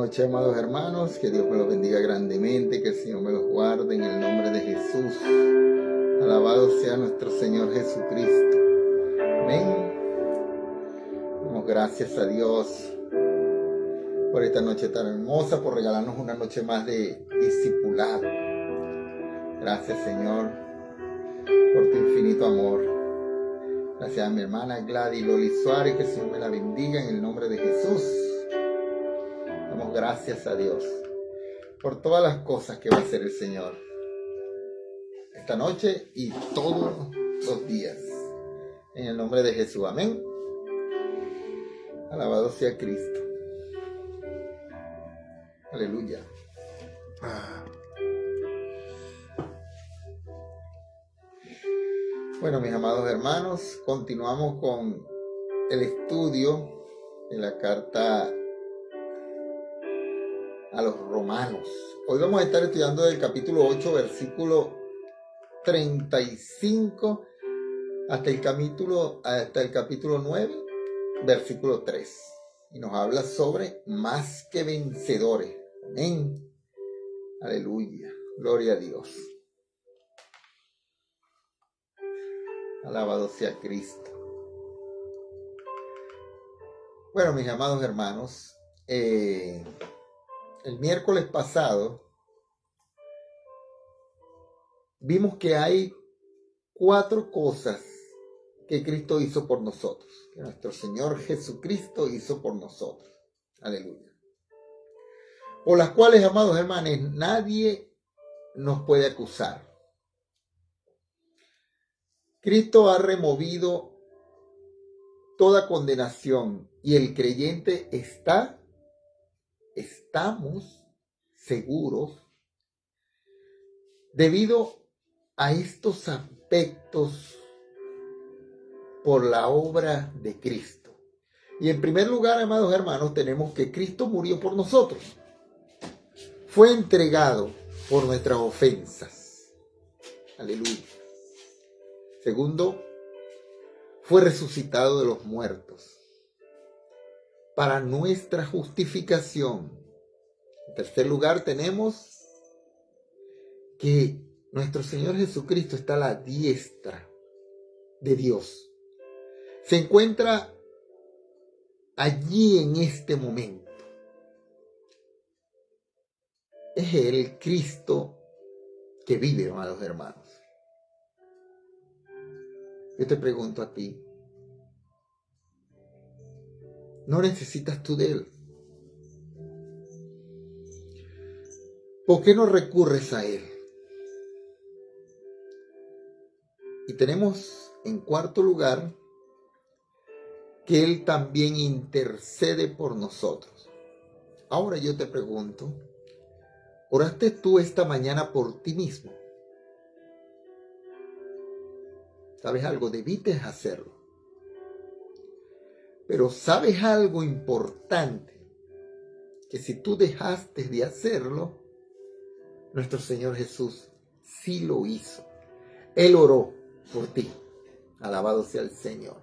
noche, amados hermanos. Que Dios me los bendiga grandemente, que el Señor me los guarde en el nombre de Jesús. Alabado sea nuestro Señor Jesucristo. Amén. Damos gracias a Dios por esta noche tan hermosa, por regalarnos una noche más de discipulado. Gracias, Señor, por tu infinito amor. Gracias a mi hermana Gladys Loli Suárez, que el Señor me la bendiga en el nombre de Jesús. Damos gracias a Dios por todas las cosas que va a hacer el Señor esta noche y todos los días. En el nombre de Jesús. Amén. Alabado sea Cristo. Aleluya. Bueno, mis amados hermanos, continuamos con el estudio de la carta a los Romanos. Hoy vamos a estar estudiando del capítulo 8, versículo 35 hasta el capítulo 9, versículo 3. Y nos habla sobre más que vencedores. Amén. Aleluya. Gloria a Dios. Alabado sea Cristo. Bueno, mis amados hermanos, el miércoles pasado vimos que hay 4 cosas que Cristo hizo por nosotros, que nuestro Señor Jesucristo hizo por nosotros. Aleluya. Por las cuales, amados hermanos, nadie nos puede acusar. Cristo ha removido toda condenación y el creyente estamos seguros debido a estos aspectos por la obra de Cristo. Y en primer lugar, amados hermanos, tenemos que Cristo murió por nosotros. Fue entregado por nuestras ofensas. Aleluya. Segundo, fue resucitado de los muertos para nuestra justificación. En tercer lugar, tenemos que nuestro Señor Jesucristo está a la diestra de Dios. Se encuentra allí en este momento. Es el Cristo que vive, amados hermanos. Yo te pregunto a ti, ¿no necesitas tú de Él? ¿Por qué no recurres a Él? Y tenemos en cuarto lugar que Él también intercede por nosotros. Ahora yo te pregunto, ¿oraste tú esta mañana por ti mismo? ¿Sabes algo? Debiste hacerlo. Pero ¿sabes algo importante? Que si tú dejaste de hacerlo, nuestro Señor Jesús sí lo hizo. Él oró por ti. Alabado sea el Señor.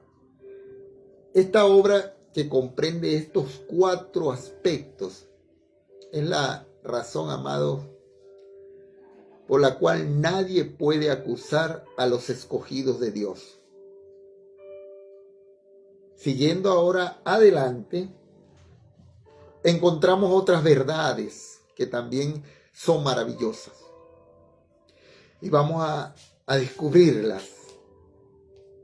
Esta obra que comprende estos 4 aspectos es la razón, amados, por la cual nadie puede acusar a los escogidos de Dios. Siguiendo ahora adelante, encontramos otras verdades que también son maravillosas. Y vamos a descubrirlas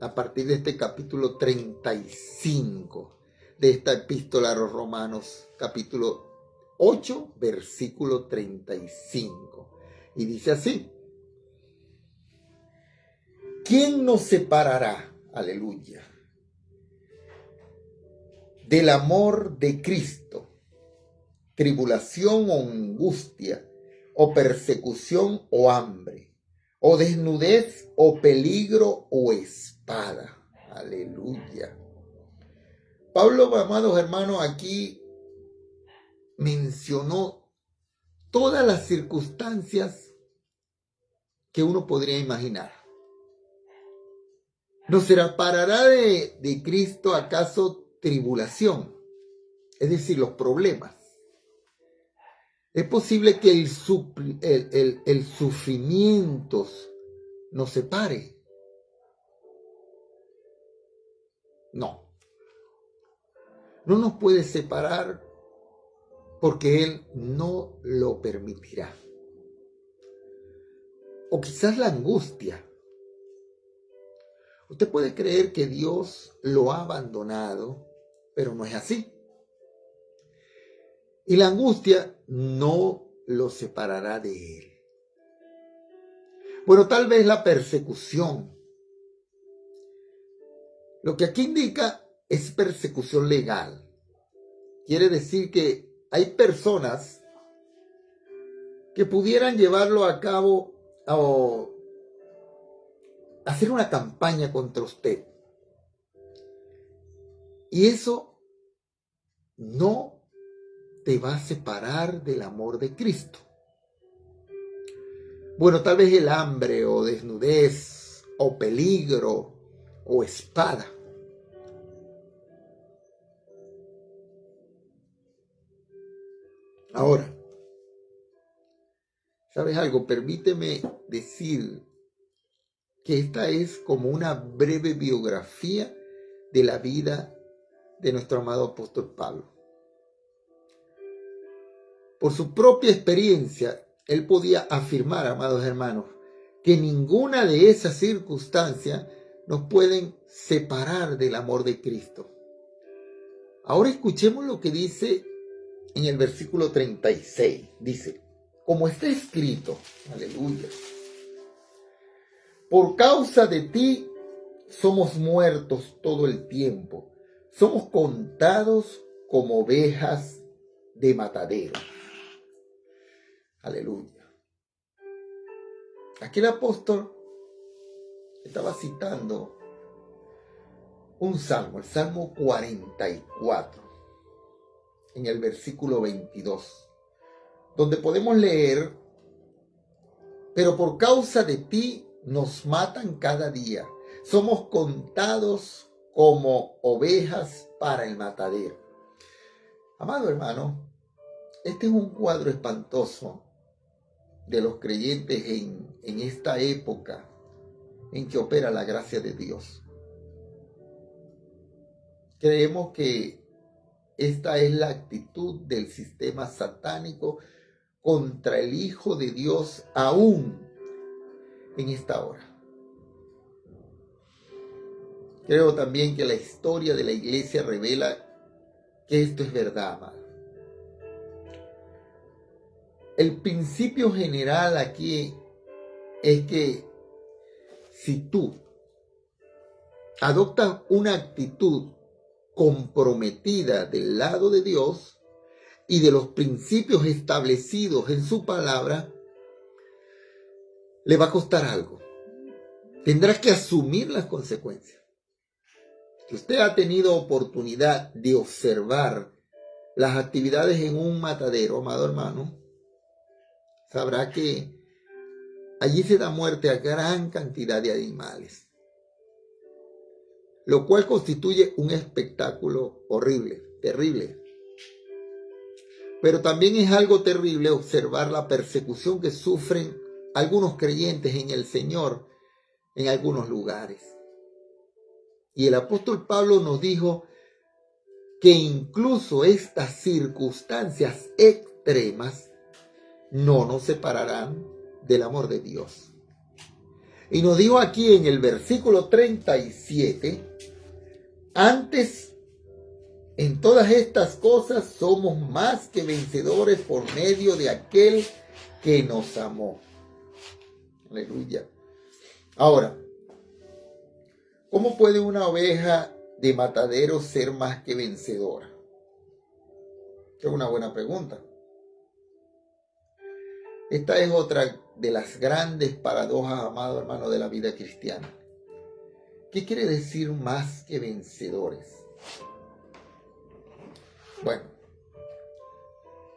a partir de este capítulo 35 de esta epístola a los Romanos, capítulo 8, versículo 35. Y dice así: ¿quién nos separará, aleluya, del amor de Cristo? Tribulación o angustia, o persecución o hambre, o desnudez o peligro o espada. Aleluya. Pablo, amados hermanos, aquí mencionó todas las circunstancias que uno podría imaginar. ¿Nos separará de Cristo acaso tribulación? Es decir, los problemas. Es posible que el sufrimiento nos separe. No nos puede separar porque Él no lo permitirá. O quizás la angustia. Usted puede creer que Dios lo ha abandonado, pero no es así. Y la angustia no lo separará de Él. Bueno, tal vez la persecución. Lo que aquí indica es persecución legal. Quiere decir que hay personas que pudieran llevarlo a cabo o hacer una campaña contra usted. Y eso no te va a separar del amor de Cristo. Bueno, tal vez el hambre o desnudez o peligro o espada. Ahora, ¿sabes algo? Permíteme decir que esta es como una breve biografía de la vida de nuestro amado apóstol Pablo. Por su propia experiencia, él podía afirmar, amados hermanos, que ninguna de esas circunstancias nos pueden separar del amor de Cristo. Ahora escuchemos lo que dice en el versículo 36. Dice, como está escrito, aleluya, por causa de ti somos muertos todo el tiempo, somos contados como ovejas de matadero. Aleluya. Aquí el apóstol estaba citando un salmo, el Salmo 44, en el versículo 22, donde podemos leer, pero por causa de ti nos matan cada día, somos contados como ovejas para el matadero. Amado hermano, este es un cuadro espantoso de los creyentes en esta época en que opera la gracia de Dios. Creemos que esta es la actitud del sistema satánico contra el Hijo de Dios aún en esta hora. Creo también que la historia de la iglesia revela que esto es verdad, amado. El principio general aquí es que si tú adoptas una actitud comprometida del lado de Dios y de los principios establecidos en su palabra, le va a costar algo. Tendrás que asumir las consecuencias. Si usted ha tenido oportunidad de observar las actividades en un matadero, amado hermano, sabrá que allí se da muerte a gran cantidad de animales, lo cual constituye un espectáculo horrible, terrible. Pero también es algo terrible observar la persecución que sufren algunos creyentes en el Señor en algunos lugares. Y el apóstol Pablo nos dijo que incluso estas circunstancias extremas no nos separarán del amor de Dios. Y nos dijo aquí en el versículo 37, antes en todas estas cosas somos más que vencedores por medio de aquel que nos amó. Aleluya. Ahora, ¿cómo puede una oveja de matadero ser más que vencedora? Es una buena pregunta. Esta es otra de las grandes paradojas, amado hermano, de la vida cristiana. ¿Qué quiere decir más que vencedores? Bueno,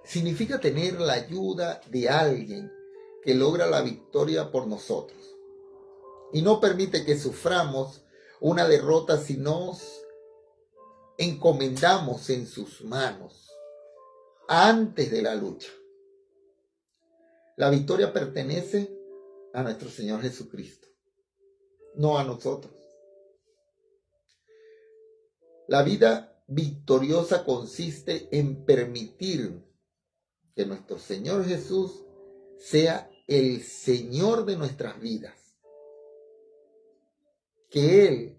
significa tener la ayuda de alguien que logra la victoria por nosotros y no permite que suframos una derrota si nos encomendamos en sus manos antes de la lucha. La victoria pertenece a nuestro Señor Jesucristo, no a nosotros. La vida victoriosa consiste en permitir que nuestro Señor Jesús sea el Señor de nuestras vidas. Que Él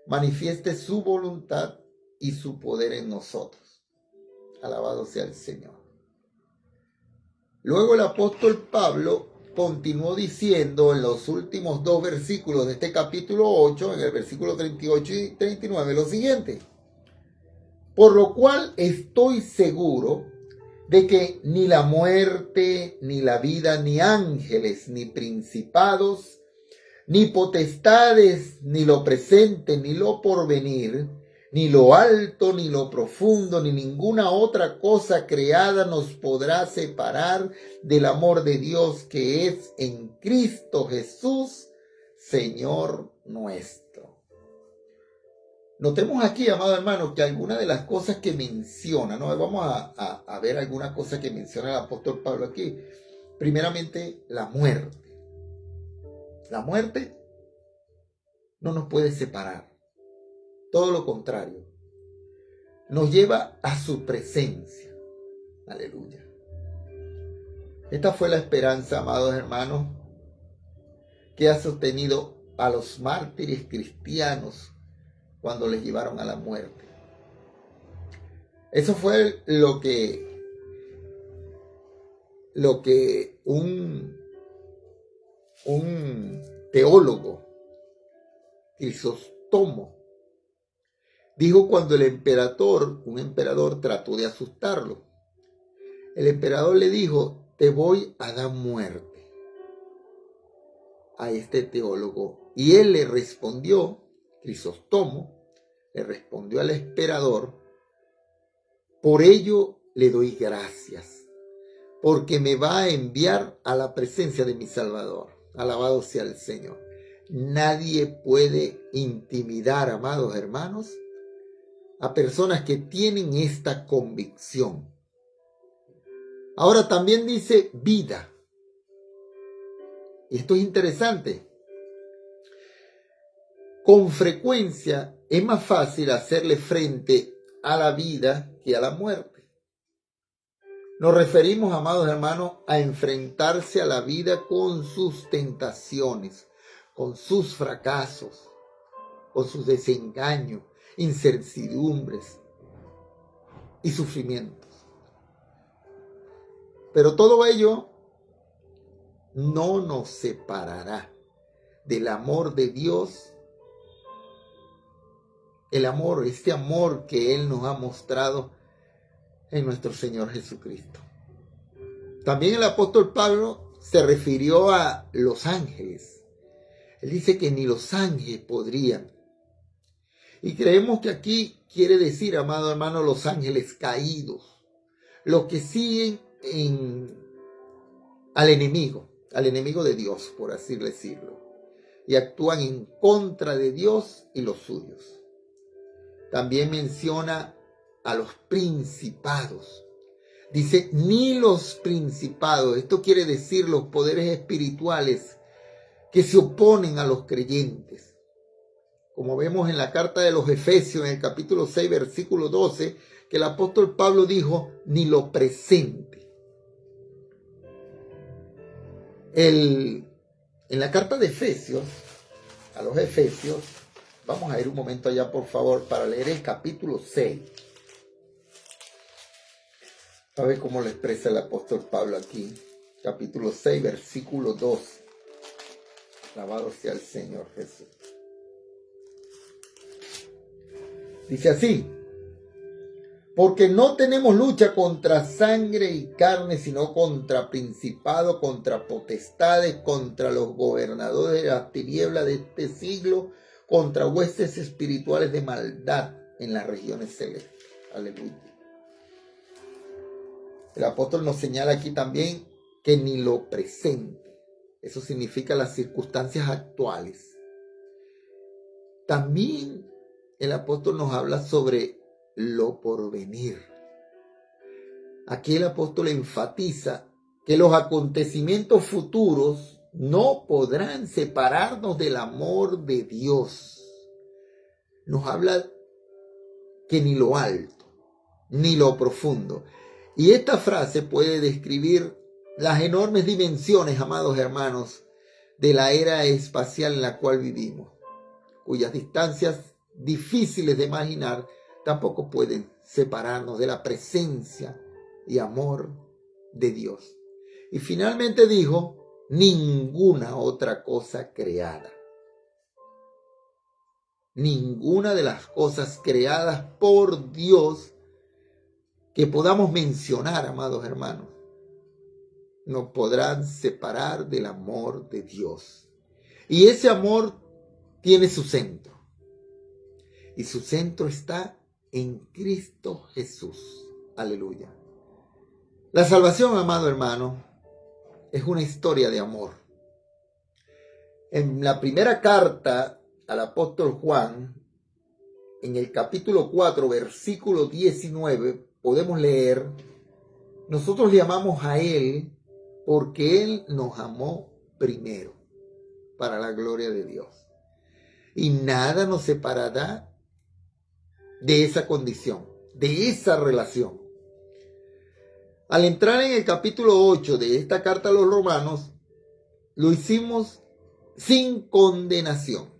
manifieste su voluntad y su poder en nosotros. Alabado sea el Señor. Luego el apóstol Pablo continuó diciendo en los últimos 2 versículos de este capítulo 8, en el versículo 38 y 39, lo siguiente: por lo cual estoy seguro de que ni la muerte, ni la vida, ni ángeles, ni principados, ni potestades, ni lo presente, ni lo porvenir, ni lo alto, ni lo profundo, ni ninguna otra cosa creada nos podrá separar del amor de Dios que es en Cristo Jesús, Señor nuestro. Notemos aquí, amado hermano, que algunas de las cosas que menciona, ¿no? Vamos a ver algunas cosas que menciona el apóstol Pablo aquí. Primeramente, la muerte. La muerte no nos puede separar. Todo lo contrario, nos lleva a su presencia. Aleluya. Esta fue la esperanza, amados hermanos, que ha sostenido a los mártires cristianos cuando les llevaron a la muerte. Eso fue lo que un teólogo, Crisóstomo, dijo cuando un emperador trató de asustarlo. El emperador le dijo: te voy a dar muerte a este teólogo. Y él le respondió, Crisóstomo, le respondió al emperador: por ello le doy gracias, porque me va a enviar a la presencia de mi Salvador. Alabado sea el Señor. Nadie puede intimidar, amados hermanos, a personas que tienen esta convicción. Ahora también dice vida. Y esto es interesante. Con frecuencia es más fácil hacerle frente a la vida que a la muerte. Nos referimos, amados hermanos, a enfrentarse a la vida con sus tentaciones, con sus fracasos, con sus desengaños, incertidumbres y sufrimientos. Pero todo ello no nos separará del amor de Dios, el amor, este amor que Él nos ha mostrado en nuestro Señor Jesucristo. También el apóstol Pablo se refirió a los ángeles. Él dice que ni los ángeles podrían. Y creemos que aquí quiere decir, amado hermano, los ángeles caídos, los que siguen al enemigo de Dios, por así decirlo, y actúan en contra de Dios y los suyos. También menciona a los principados. Dice, ni los principados. Esto quiere decir los poderes espirituales que se oponen a los creyentes. Como vemos en la carta de los Efesios, en el capítulo 6, versículo 12, que el apóstol Pablo dijo, ni lo presente. En la carta de Efesios, a los Efesios, vamos a ir un momento allá, por favor, para leer el capítulo 6. A ver cómo lo expresa el apóstol Pablo aquí. Capítulo 6, versículo 2. Alabado sea el Señor Jesús. Dice así: porque no tenemos lucha contra sangre y carne, sino contra principados, contra potestades, contra los gobernadores de las tinieblas de este siglo, contra huestes espirituales de maldad en las regiones celestes. Aleluya. El apóstol nos señala aquí también que ni lo presente. Eso significa las circunstancias actuales. También el apóstol nos habla sobre lo porvenir. Aquí el apóstol enfatiza que los acontecimientos futuros no podrán separarnos del amor de Dios. Nos habla que ni lo alto, ni lo profundo. Y esta frase puede describir las enormes dimensiones, amados hermanos, de la era espacial en la cual vivimos, cuyas distancias difíciles de imaginar tampoco pueden separarnos de la presencia y amor de Dios. Y finalmente dijo, ninguna otra cosa creada. Ninguna de las cosas creadas por Dios que podamos mencionar, amados hermanos, nos podrán separar del amor de Dios. Y ese amor tiene su centro. Y su centro está en Cristo Jesús. Aleluya. La salvación, amado hermano, es una historia de amor. En la primera carta al apóstol Juan, en el capítulo 4, versículo 19, podemos leer, nosotros le amamos a Él porque Él nos amó primero, para la gloria de Dios. Y nada nos separará de esa condición, de esa relación. Al entrar en el capítulo 8 de esta carta a los romanos, lo hicimos sin condenación.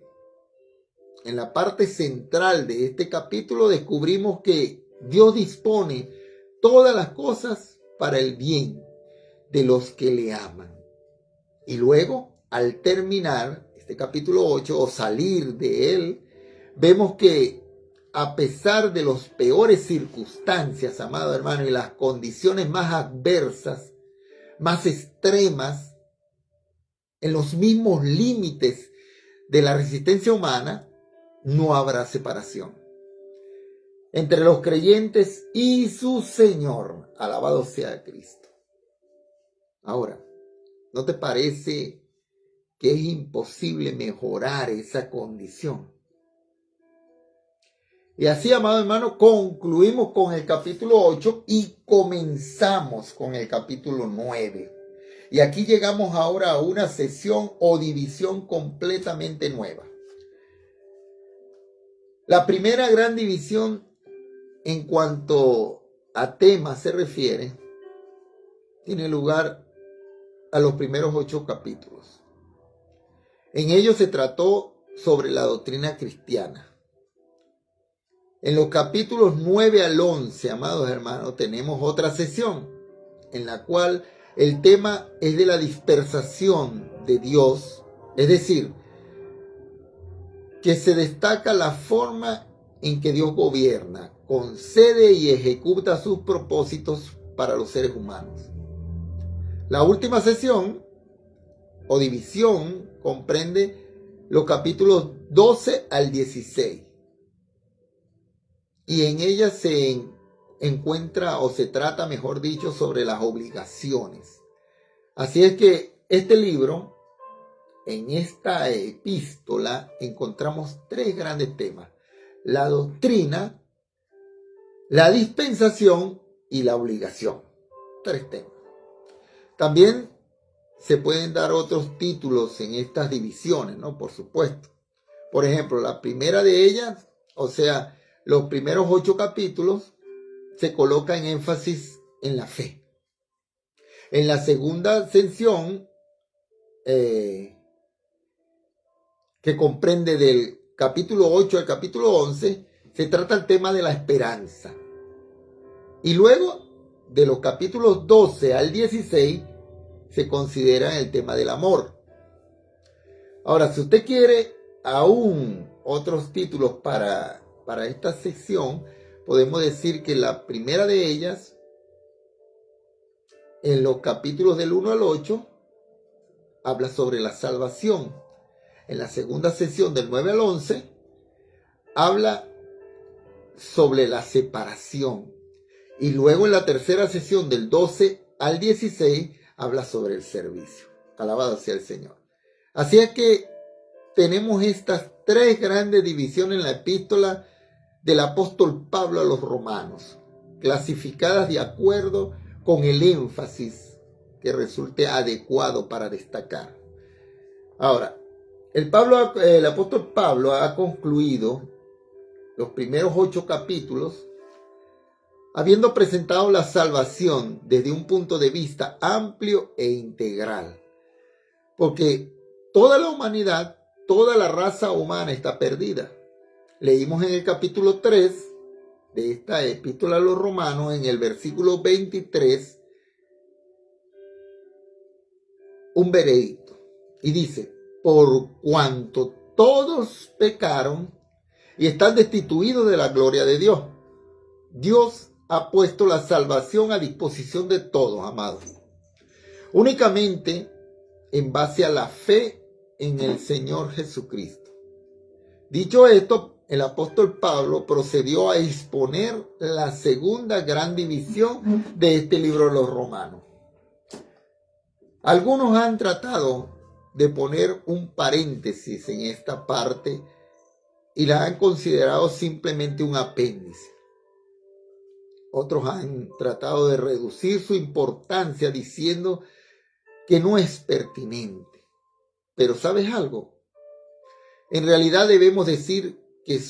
En la parte central de este capítulo descubrimos que Dios dispone todas las cosas para el bien de los que le aman. Y luego, al terminar este capítulo 8 o salir de él, vemos que a pesar de las peores circunstancias, amado hermano, y las condiciones más adversas, más extremas, en los mismos límites de la resistencia humana, no habrá separación entre los creyentes y su Señor. Alabado sea Cristo. Ahora, ¿no te parece que es imposible mejorar esa condición? Y así, amado hermano, concluimos con el capítulo 8 y comenzamos con el capítulo 9. Y aquí llegamos ahora a una sesión o división completamente nueva. La primera gran división en cuanto a temas se refiere, tiene lugar a los primeros 8 capítulos. En ellos se trató sobre la doctrina cristiana. En los capítulos 9 al 11, amados hermanos, tenemos otra sesión en la cual el tema es de la dispersación de Dios, es decir, que se destaca la forma en que Dios gobierna, concede y ejecuta sus propósitos para los seres humanos. La última sesión o división comprende los capítulos 12 al 16. Y en ella se encuentra o se trata, mejor dicho, sobre las obligaciones. Así es que este libro, en esta epístola, encontramos 3 grandes temas: la doctrina, la dispensación y la obligación. 3 temas. También se pueden dar otros títulos en estas divisiones, ¿no? Por supuesto. Por ejemplo, la primera de ellas, o sea, los primeros 8 capítulos, se coloca en énfasis en la fe. En la segunda sección, que comprende del capítulo 8 al capítulo 11, se trata el tema de la esperanza. Y luego, de los capítulos 12 al 16, se considera el tema del amor. Ahora, si usted quiere aún otros títulos para esta sección, podemos decir que la primera de ellas, en los capítulos del 1 al 8, habla sobre la salvación. En la segunda sección del 9 al 11, habla sobre la separación. Y luego en la tercera sección del 12 al 16, habla sobre el servicio. Alabado sea el Señor. Así es que tenemos estas 3 grandes divisiones en la epístola del apóstol Pablo a los romanos, clasificadas de acuerdo con el énfasis que resulte adecuado para destacar. Ahora, el apóstol Pablo ha concluido los primeros 8 capítulos habiendo presentado la salvación desde un punto de vista amplio e integral. Porque toda la humanidad, toda la raza humana está perdida. Leímos en el capítulo 3 de esta epístola a los Romanos, en el versículo 23, un veredicto. Y dice: por cuanto todos pecaron y están destituidos de la gloria de Dios, Dios ha puesto la salvación a disposición de todos, amados, únicamente en base a la fe en el Señor Jesucristo. Dicho esto, el apóstol Pablo procedió a exponer la segunda gran división de este libro de los Romanos. Algunos han tratado de poner un paréntesis en esta parte y la han considerado simplemente un apéndice. Otros han tratado de reducir su importancia diciendo que no es pertinente. Pero ¿sabes algo? En realidad debemos decir que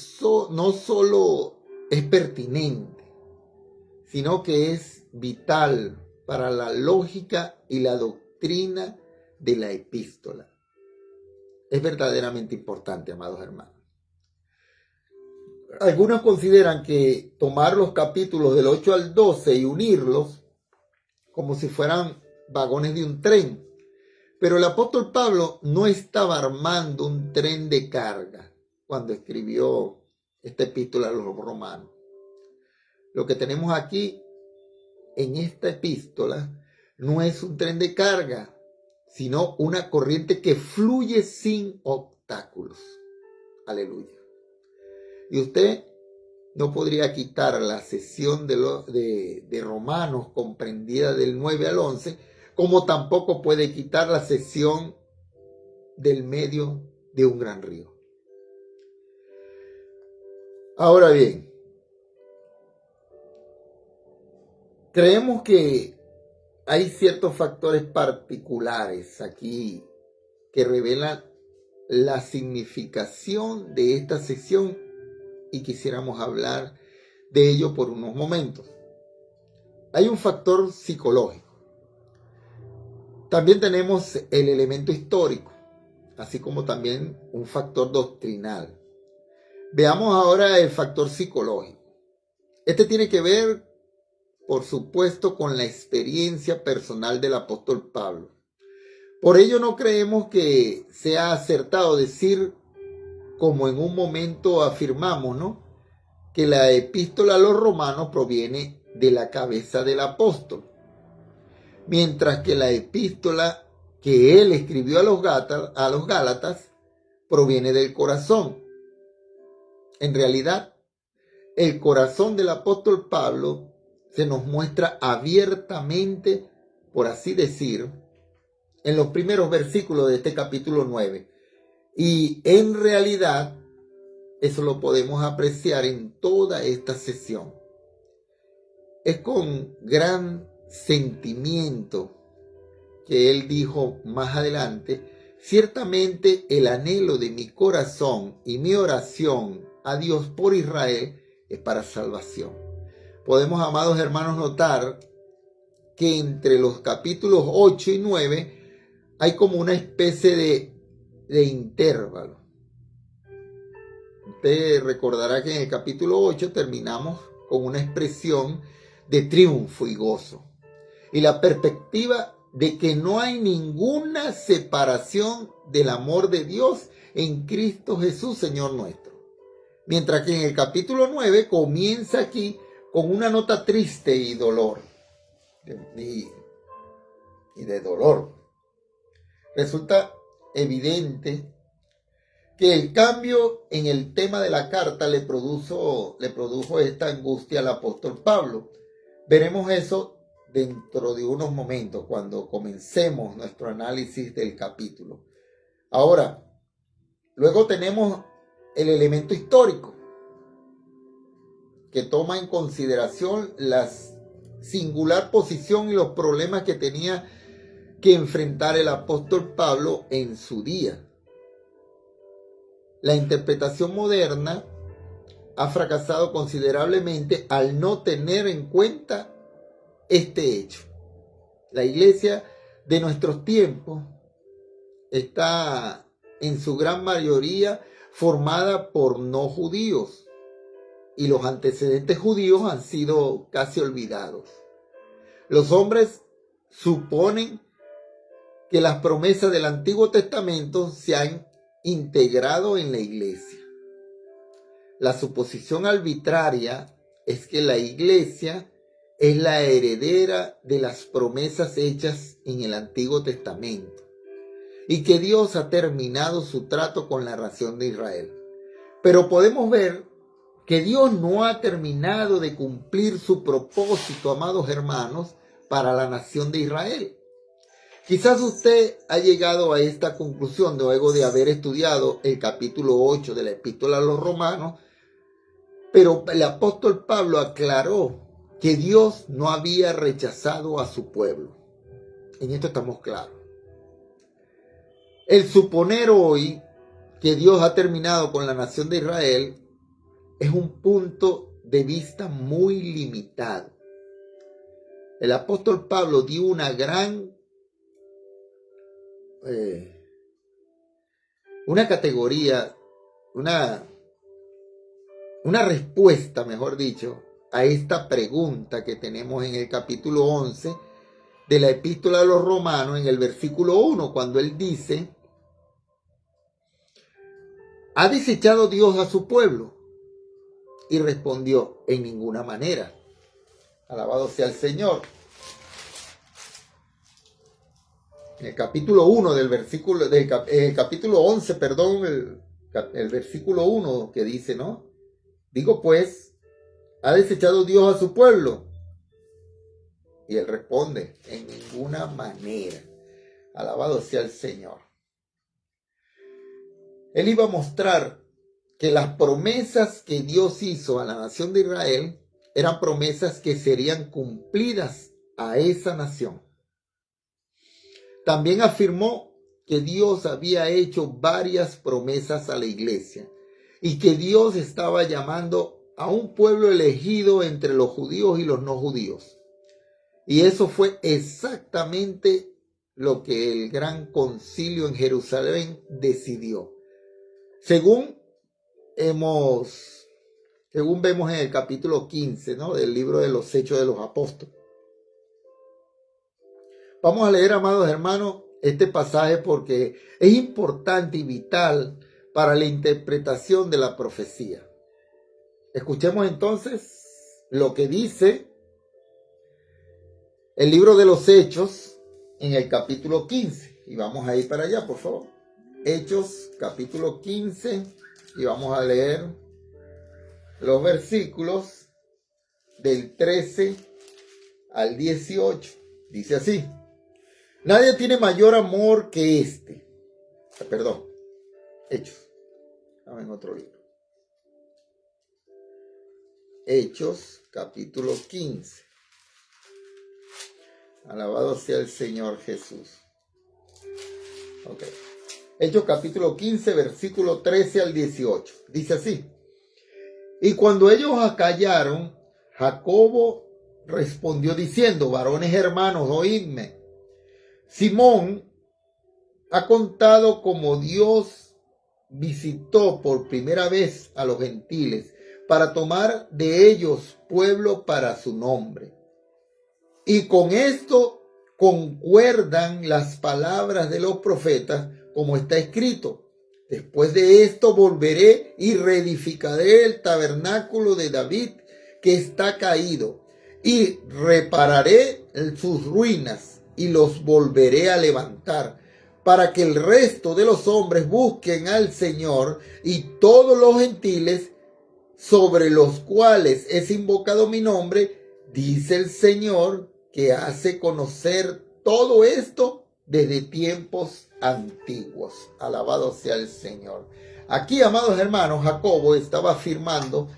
no solo es pertinente, sino que es vital para la lógica y la doctrina de la epístola. Es verdaderamente importante, amados hermanos. Algunos consideran que tomar los capítulos del 8 al 12 y unirlos como si fueran vagones de un tren. Pero el apóstol Pablo no estaba armando un tren de carga cuando escribió esta epístola a los Romanos. Lo que tenemos aquí en esta epístola no es un tren de carga, sino una corriente que fluye sin obstáculos. Aleluya. Y usted no podría quitar la sesión de Romanos comprendida del 9 al 11, como tampoco puede quitar la sesión del medio de un gran río. Ahora bien, creemos que hay ciertos factores particulares aquí que revelan la significación de esta sesión y quisiéramos hablar de ello por unos momentos. Hay un factor psicológico. También tenemos el elemento histórico, así como también un factor doctrinal. Veamos ahora el factor psicológico. Este tiene que ver, por supuesto, con la experiencia personal del apóstol Pablo. Por ello no creemos que sea acertado decir, como en un momento afirmamos, ¿no?, que la epístola a los Romanos proviene de la cabeza del apóstol, mientras que la epístola que él escribió a los Gálatas proviene del corazón. En realidad, el corazón del apóstol Pablo se nos muestra abiertamente, por así decir, en los primeros versículos de este capítulo 9. Y en realidad, eso lo podemos apreciar en toda esta sesión. Es con gran sentimiento que él dijo más adelante: ciertamente el anhelo de mi corazón y mi oración a Dios por Israel es para salvación. Podemos, amados hermanos, notar que entre los capítulos 8 y 9 hay como una especie de intervalo. Usted recordará que en el capítulo 8 terminamos con una expresión de triunfo y gozo, y la perspectiva de que no hay ninguna separación del amor de Dios en Cristo Jesús, Señor nuestro. Mientras que en el capítulo 9 comienza aquí con una nota triste y dolor, y de dolor. Resulta evidente que el cambio en el tema de la carta le produjo esta angustia al apóstol Pablo. Veremos eso dentro de unos momentos, cuando comencemos nuestro análisis del capítulo. Ahora, luego tenemos el elemento histórico, que toma en consideración la singular posición y los problemas que tenía que enfrentar el apóstol Pablo en su día. La interpretación moderna ha fracasado considerablemente al no tener en cuenta este hecho. La iglesia de nuestros tiempos está en su gran mayoría formada por no judíos y los antecedentes judíos han sido casi olvidados. Los hombres suponen que las promesas del Antiguo Testamento se han integrado en la iglesia. La suposición arbitraria es que la iglesia es la heredera de las promesas hechas en el Antiguo Testamento y que Dios ha terminado su trato con la nación de Israel. Pero podemos ver que Dios no ha terminado de cumplir su propósito, amados hermanos, para la nación de Israel. Quizás usted ha llegado a esta conclusión luego de haber estudiado el capítulo 8 de la Epístola a los Romanos, pero el apóstol Pablo aclaró que Dios no había rechazado a su pueblo. En esto estamos claros. El suponer hoy que Dios ha terminado con la nación de Israel es un punto de vista muy limitado. El apóstol Pablo dio una gran categoría, una respuesta, mejor dicho, a esta pregunta que tenemos en el capítulo 11 de la Epístola a los Romanos, en el versículo 1, cuando él dice: ¿ha desechado Dios a su pueblo? Y respondió: en ninguna manera. Alabado sea el Señor. En el capítulo 1 del versículo, el capítulo 11, perdón, el versículo 1 que dice, ¿no? Digo pues, ¿ha desechado Dios a su pueblo? Y él responde: en ninguna manera. Alabado sea el Señor. Él iba a mostrar que las promesas que Dios hizo a la nación de Israel eran promesas que serían cumplidas a esa nación. También afirmó que Dios había hecho varias promesas a la iglesia y que Dios estaba llamando a un pueblo elegido entre los judíos y los no judíos. Y eso fue exactamente lo que el gran concilio en Jerusalén decidió. Según vemos en el capítulo 15, ¿no?, del libro de los Hechos de los Apóstoles. Vamos a leer, amados hermanos, este pasaje porque es importante y vital para la interpretación de la profecía. Escuchemos entonces lo que dice el libro de los Hechos en el capítulo 15. Y vamos a ir para allá, por favor. Hechos, capítulo 15, y vamos a leer los versículos del 13 al 18. Dice así: nadie tiene mayor amor que este. Perdón, Hechos. Estamos en otro libro. Hechos, capítulo 15. Alabado sea el Señor Jesús. Ok. Hechos, capítulo 15, versículo 13 al 18. Dice así: y cuando ellos acallaron, Jacobo respondió diciendo: varones hermanos, oídme. Simón ha contado cómo Dios visitó por primera vez a los gentiles para tomar de ellos pueblo para su nombre. Y con esto concuerdan las palabras de los profetas, como está escrito: después de esto volveré y reedificaré el tabernáculo de David que está caído, y repararé sus ruinas y los volveré a levantar, para que el resto de los hombres busquen al Señor, y todos los gentiles sobre los cuales es invocado mi nombre, dice el Señor, que hace conocer todo esto desde tiempos antiguos. Alabado sea el Señor. Aquí, amados hermanos, Jacobo estaba afirmando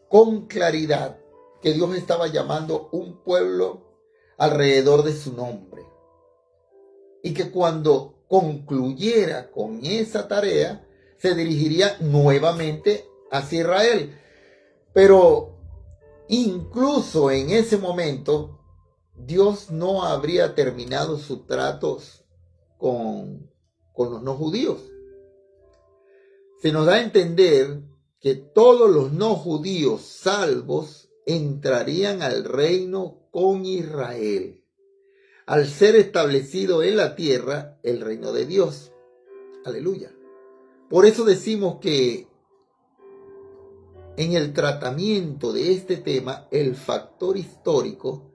con claridad que Dios estaba llamando un pueblo alrededor de su nombre. y que cuando concluyera con esa tarea, se dirigiría nuevamente hacia Israel. Pero incluso en ese momento, Dios no habría terminado sus tratos con los no judíos. Se nos da a entender que todos los no judíos salvos entrarían al reino con Israel, al ser establecido en la tierra el reino de Dios. Aleluya. Por eso decimos que en el tratamiento de este tema, el factor histórico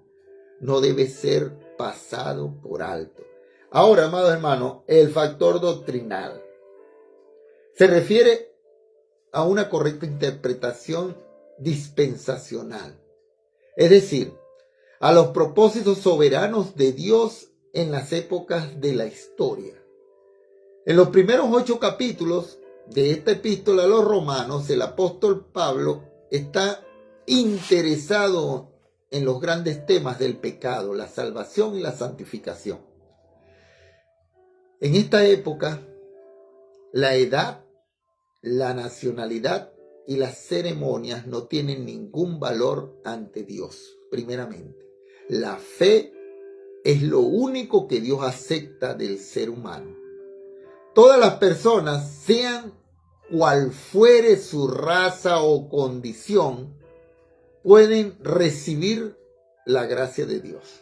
no debe ser pasado por alto. Ahora, amado hermano, el factor doctrinal se refiere a una correcta interpretación dispensacional, es decir, a los propósitos soberanos de Dios en las épocas de la historia. En los primeros 8 capítulos de esta epístola a los romanos, el apóstol Pablo está interesado en los grandes temas del pecado, la salvación y la santificación. En esta época, la edad, la nacionalidad y las ceremonias no tienen ningún valor ante Dios, primeramente. La fe es lo único que Dios acepta del ser humano. Todas las personas, sean cual fuere su raza o condición, pueden recibir la gracia de Dios.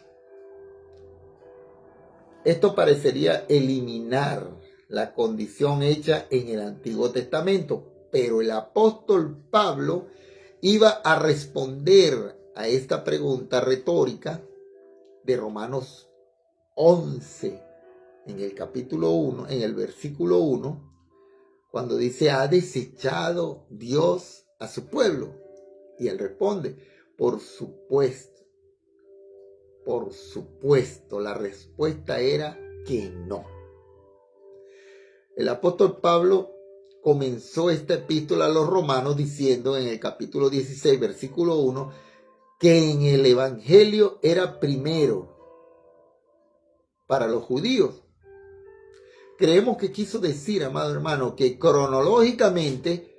Esto parecería eliminar la condición hecha en el Antiguo Testamento, pero el apóstol Pablo iba a responder a esta pregunta retórica de Romanos 11, en el capítulo 1, en el versículo 1, cuando dice: ¿ha desechado Dios a su pueblo? Y él responde: por supuesto. Por supuesto, la respuesta era que no. El apóstol Pablo comenzó esta epístola a los romanos diciendo en el capítulo 16, versículo 1, que en el evangelio era primero para los judíos. Creemos que quiso decir, amado hermano, que cronológicamente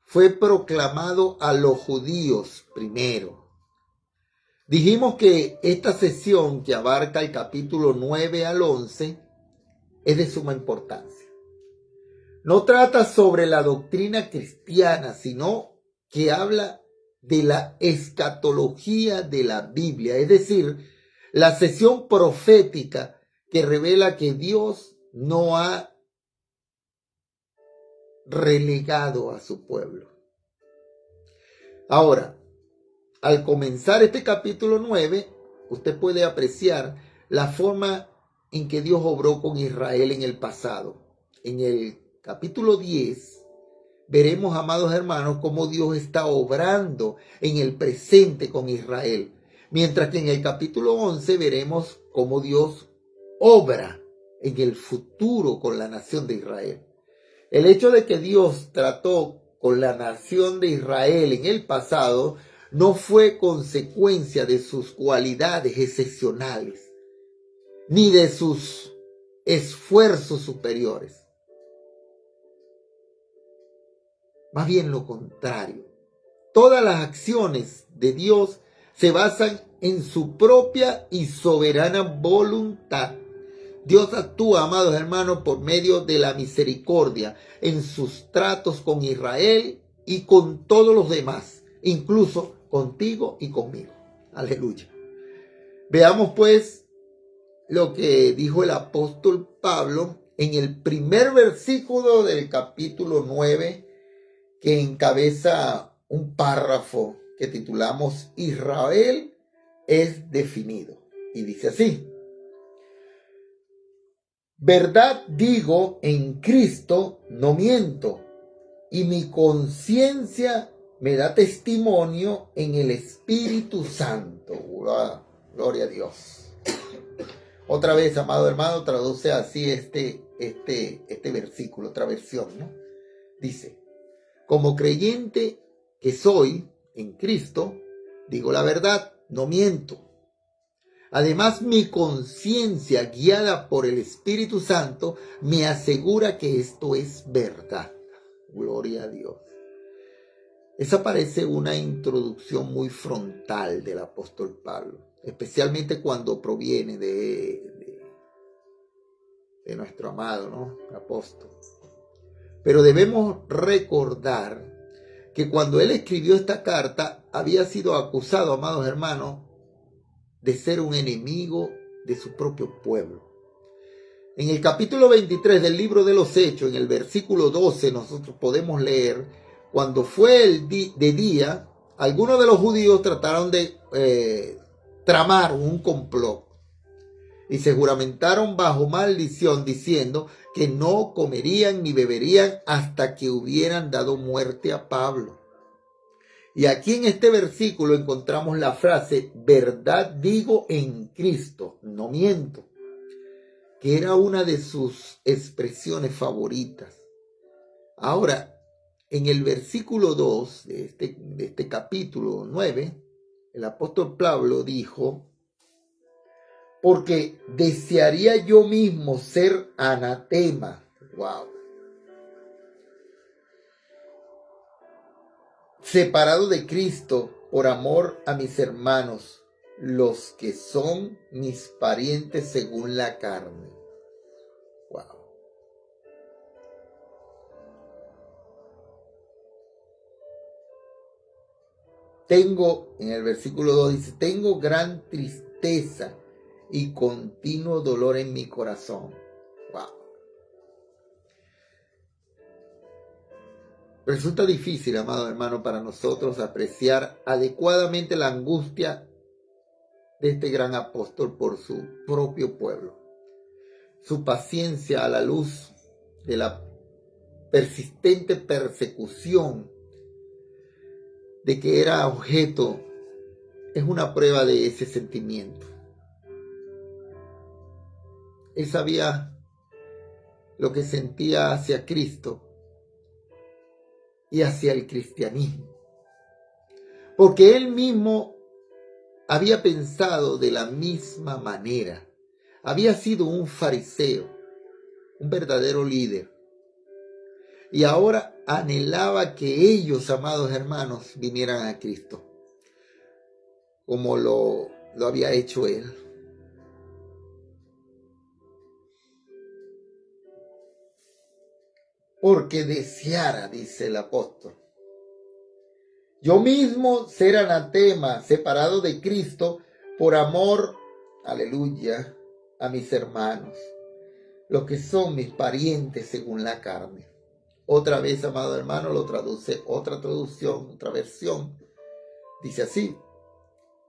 fue proclamado a los judíos primero. Dijimos que esta sesión, que abarca el capítulo 9 al 11, es de suma importancia. No trata sobre la doctrina cristiana, sino que habla de la escatología de la Biblia, es decir, la sesión profética que revela que Dios no ha relegado a su pueblo. Ahora, al comenzar este capítulo 9, usted puede apreciar la forma en que Dios obró con Israel en el pasado. En el capítulo 10, veremos, amados hermanos, cómo Dios está obrando en el presente con Israel. Mientras que en el capítulo 11 veremos cómo Dios obra en el futuro con la nación de Israel. El hecho de que Dios trató con la nación de Israel en el pasado no fue consecuencia de sus cualidades excepcionales, ni de sus esfuerzos superiores. Más bien lo contrario. Todas las acciones de Dios se basan en su propia y soberana voluntad. Dios actúa, amados hermanos, por medio de la misericordia en sus tratos con Israel y con todos los demás, incluso contigo y conmigo. Aleluya. Veamos pues lo que dijo el apóstol Pablo en el primer versículo del capítulo 9, que encabeza un párrafo que titulamos Israel es definido. Y dice así: verdad digo en Cristo, no miento, y mi conciencia me da testimonio en el Espíritu Santo. Gloria a Dios. Otra vez, amado hermano, traduce así este versículo, otra versión, ¿no? Dice: como creyente que soy en Cristo, digo la verdad, no miento. Además, mi conciencia, guiada por el Espíritu Santo, me asegura que esto es verdad. Gloria a Dios. Esa parece una introducción muy frontal del apóstol Pablo, especialmente cuando proviene de nuestro amado, ¿no?, apóstol. Pero debemos recordar que cuando él escribió esta carta, había sido acusado, amados hermanos, de ser un enemigo de su propio pueblo. En el capítulo 23 del libro de los Hechos, en el versículo 12, nosotros podemos leer: cuando fue de día, algunos de los judíos trataron de tramar un complot y se juramentaron bajo maldición, diciendo que no comerían ni beberían hasta que hubieran dado muerte a Pablo. Y aquí en este versículo encontramos la frase: verdad digo en Cristo, no miento, que era una de sus expresiones favoritas. Ahora, en el versículo 2 de este capítulo 9, el apóstol Pablo dijo: porque desearía yo mismo ser anatema. Wow. Separado de Cristo por amor a mis hermanos, los que son mis parientes según la carne. Wow. En el versículo 2 dice: tengo gran tristeza y continuo dolor en mi corazón. Wow. Resulta difícil, amado hermano, para nosotros apreciar adecuadamente la angustia de este gran apóstol por su propio pueblo. Su paciencia a la luz de la persistente persecución de que era objeto es una prueba de ese sentimiento. Él sabía lo que sentía hacia Cristo y hacia el cristianismo, porque él mismo había pensado de la misma manera. Había sido un fariseo, un verdadero líder, y ahora anhelaba que ellos, amados hermanos, vinieran a Cristo, como lo había hecho él. Porque deseara, dice el apóstol, yo mismo ser anatema, separado de Cristo, por amor, aleluya, a mis hermanos, los que son mis parientes según la carne. Otra vez, amado hermano, lo traduce otra traducción, otra versión. Dice así: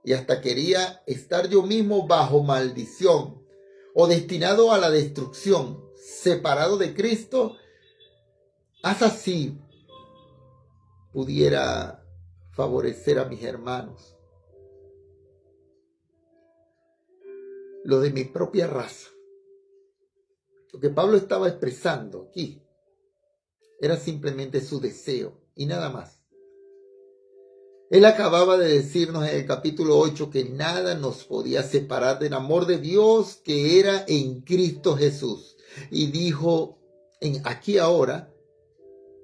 y hasta quería estar yo mismo bajo maldición o destinado a la destrucción, separado de Cristo, haz así pudiera favorecer a mis hermanos, los de mi propia raza. Lo que Pablo estaba expresando aquí era simplemente su deseo y nada más. Él acababa de decirnos en el capítulo 8 que nada nos podía separar del amor de Dios que era en Cristo Jesús. Y dijo aquí ahora: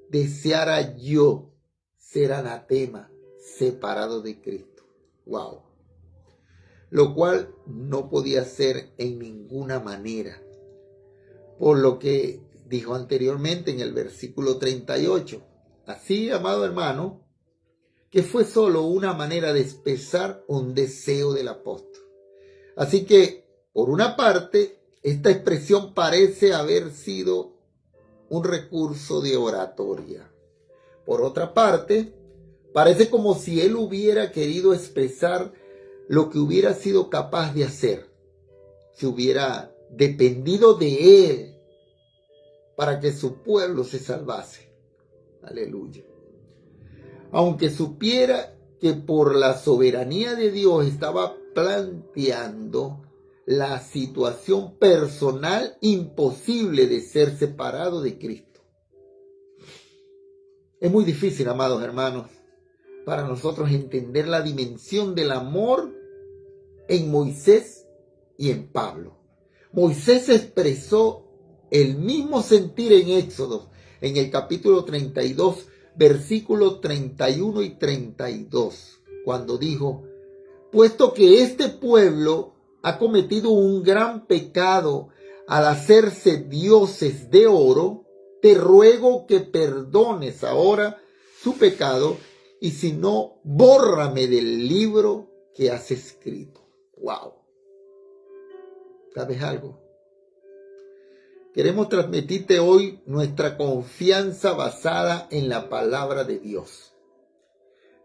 deseara yo ser anatema, separado de Cristo. Wow. Lo cual no podía ser en ninguna manera. Por lo que dijo anteriormente en el versículo 38. Así, amado hermano, que fue solo una manera de expresar un deseo del apóstol. Así que, por una parte, esta expresión parece haber sido un recurso de oratoria. Por otra parte, parece como si él hubiera querido expresar lo que hubiera sido capaz de hacer si hubiera dependido de él para que su pueblo se salvase. Aleluya. Aunque supiera que por la soberanía de Dios estaba planteando la situación personal imposible de ser separado de Cristo. Es muy difícil, amados hermanos, para nosotros entender la dimensión del amor en Moisés y en Pablo. Moisés expresó el mismo sentir en Éxodo, en el capítulo 32, versículos 31 y 32, cuando dijo: puesto que este pueblo ha cometido un gran pecado al hacerse dioses de oro, te ruego que perdones ahora su pecado, y si no, bórrame del libro que has escrito. ¡Wow! ¿Sabes algo? Queremos transmitirte hoy nuestra confianza basada en la palabra de Dios,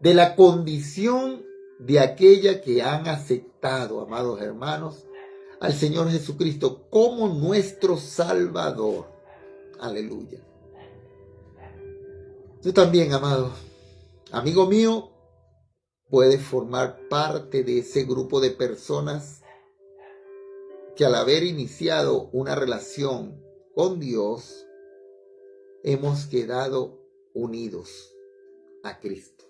de la condición de aquella que han aceptado, amados hermanos, al Señor Jesucristo como nuestro Salvador. Aleluya. Tú también, amado amigo mío, puedes formar parte de ese grupo de personas que al haber iniciado una relación con Dios, hemos quedado unidos a Cristo.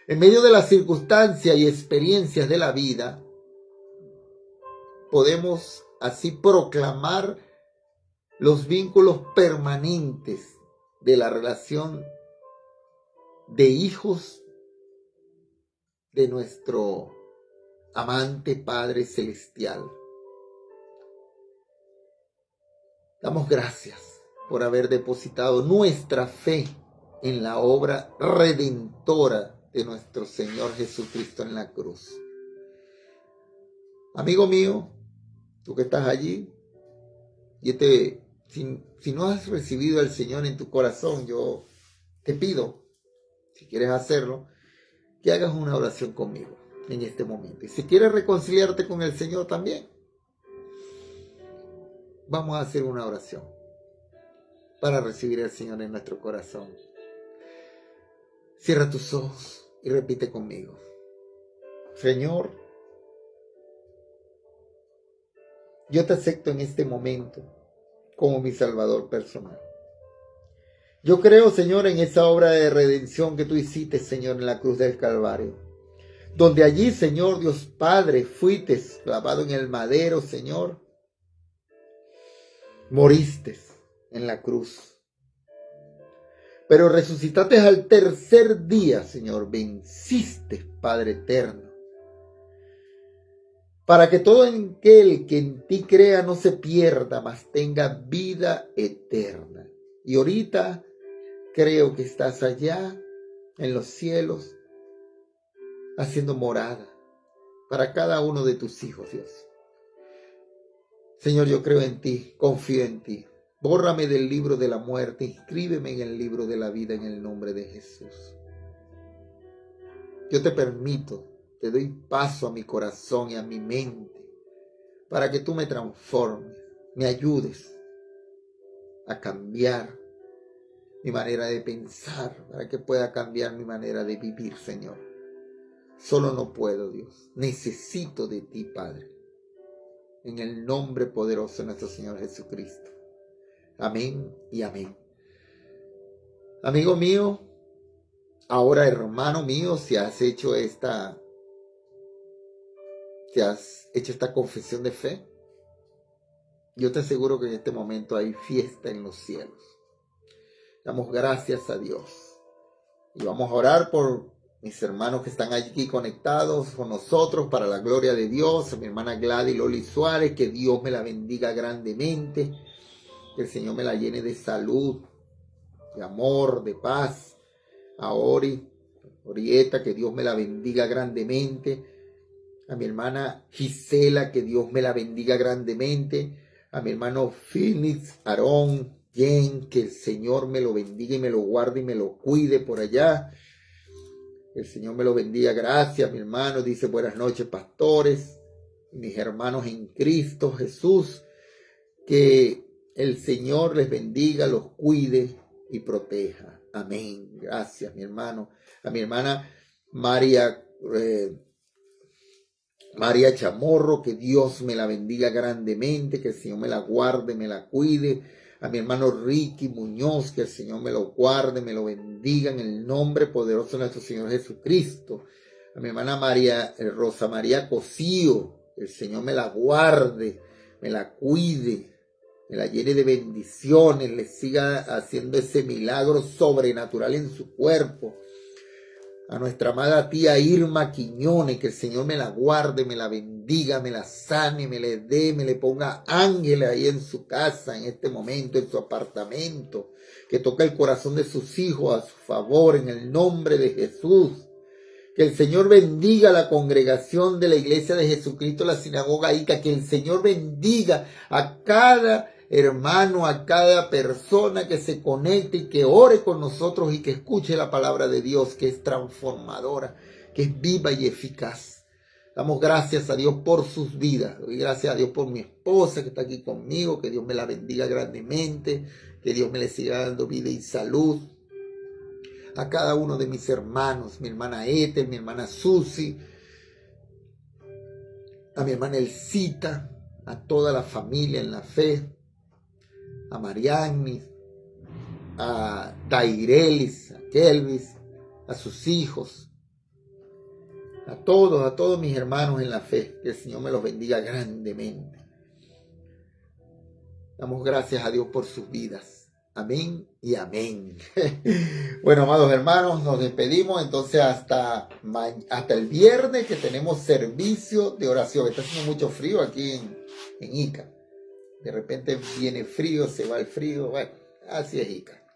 En medio de las circunstancias y experiencias de la vida, podemos así proclamar los vínculos permanentes de la relación de hijos de nuestro amante Padre Celestial. Damos gracias por haber depositado nuestra fe en la obra redentora de nuestro Señor Jesucristo en la cruz. Amigo mío, tú que estás allí, si no has recibido al Señor en tu corazón, yo te pido, si quieres hacerlo, que hagas una oración conmigo en este momento. Y si quieres reconciliarte con el Señor también, vamos a hacer una oración para recibir al Señor en nuestro corazón. Cierra tus ojos y repite conmigo: Señor, yo te acepto en este momento como mi Salvador personal. Yo creo, Señor, en esa obra de redención que tú hiciste, Señor, en la cruz del Calvario, donde allí, Señor Dios Padre, fuiste clavado en el madero, Señor, moriste en la cruz, pero resucitaste al tercer día, Señor, venciste, Padre eterno, para que todo aquel que en ti crea no se pierda, mas tenga vida eterna. Y ahorita creo que estás allá en los cielos, haciendo morada para cada uno de tus hijos, Dios. Señor, yo creo en ti, confío en ti. Bórrame del libro de la muerte, inscríbeme en el libro de la vida en el nombre de Jesús. Yo te permito, te doy paso a mi corazón y a mi mente para que tú me transformes, me ayudes a cambiar mi manera de pensar, para que pueda cambiar mi manera de vivir, Señor. Solo no puedo, Dios. Necesito de ti, Padre. En el nombre poderoso de nuestro Señor Jesucristo. Amén y amén. Amigo mío, ahora hermano mío, si has hecho esta confesión de fe, yo te aseguro que en este momento hay fiesta en los cielos. Damos gracias a Dios. Y vamos a orar por mis hermanos que están aquí conectados con nosotros para la gloria de Dios. A mi hermana Gladys Loli Suárez, que Dios me la bendiga grandemente. Que el Señor me la llene de salud, de amor, de paz. A Orieta, que Dios me la bendiga grandemente. A mi hermana Gisela, que Dios me la bendiga grandemente. A mi hermano Phoenix, Aarón, Jen, que el Señor me lo bendiga y me lo guarde y me lo cuide por allá. El Señor me lo bendiga. Gracias, mi hermano. Dice: buenas noches, pastores, mis hermanos en Cristo Jesús. Que el Señor les bendiga, los cuide y proteja. Amén. Gracias, mi hermano. A mi hermana María Chamorro, que Dios me la bendiga grandemente, que el Señor me la guarde, me la cuide. A mi hermano Ricky Muñoz, que el Señor me lo guarde, me lo bendiga en el nombre poderoso de nuestro Señor Jesucristo. A mi hermana Rosa María Cosío, el Señor me la guarde, me la cuide, me la llene de bendiciones, le siga haciendo ese milagro sobrenatural en su cuerpo. A nuestra amada tía Irma Quiñones, que el Señor me la guarde, me la bendiga, me la sane, me le dé, me le ponga ángeles ahí en su casa, en este momento, en su apartamento, que toque el corazón de sus hijos a su favor, en el nombre de Jesús. Que el Señor bendiga a la congregación de la Iglesia de Jesucristo, la Sinagoga Ica, que el Señor bendiga a cada hermano, a cada persona que se conecte y que ore con nosotros y que escuche la palabra de Dios, que es transformadora, que es viva y eficaz. Damos gracias a Dios por sus vidas. Doy gracias a Dios por mi esposa que está aquí conmigo, que Dios me la bendiga grandemente, que Dios me le siga dando vida y salud. A cada uno de mis hermanos, mi hermana Ethel, mi hermana Susi, a mi hermana Elcita, a toda la familia en la fe, a Marianne, a Dairelis, a Kelvis, a sus hijos, a todos mis hermanos en la fe, que el Señor me los bendiga grandemente. Damos gracias a Dios por sus vidas. Amén y amén. Bueno, amados hermanos, nos despedimos entonces hasta el viernes, que tenemos servicio de oración. Está haciendo mucho frío aquí en Ica. De repente viene frío, se va el frío. Bueno, así es Ica.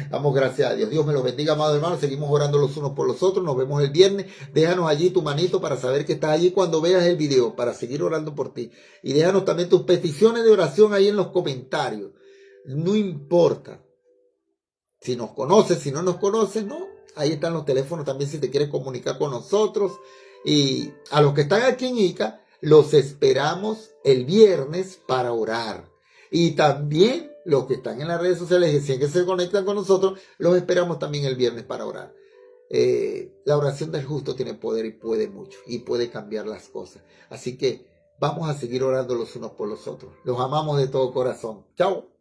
Damos gracias a Dios. Dios me los bendiga, amados hermanos. Seguimos orando los unos por los otros. Nos vemos el viernes. Déjanos allí tu manito para saber que estás allí cuando veas el video, para seguir orando por ti. Y déjanos también tus peticiones de oración ahí en los comentarios. No importa si nos conoces, si no nos conoces, no. Ahí están los teléfonos también si te quieres comunicar con nosotros. Y a los que están aquí en Ica, los esperamos el viernes para orar. Y también los que están en las redes sociales y si que se conectan con nosotros, los esperamos también el viernes para orar. La oración del justo tiene poder y puede mucho. Y puede cambiar las cosas. Así que vamos a seguir orando los unos por los otros. Los amamos de todo corazón. Chao.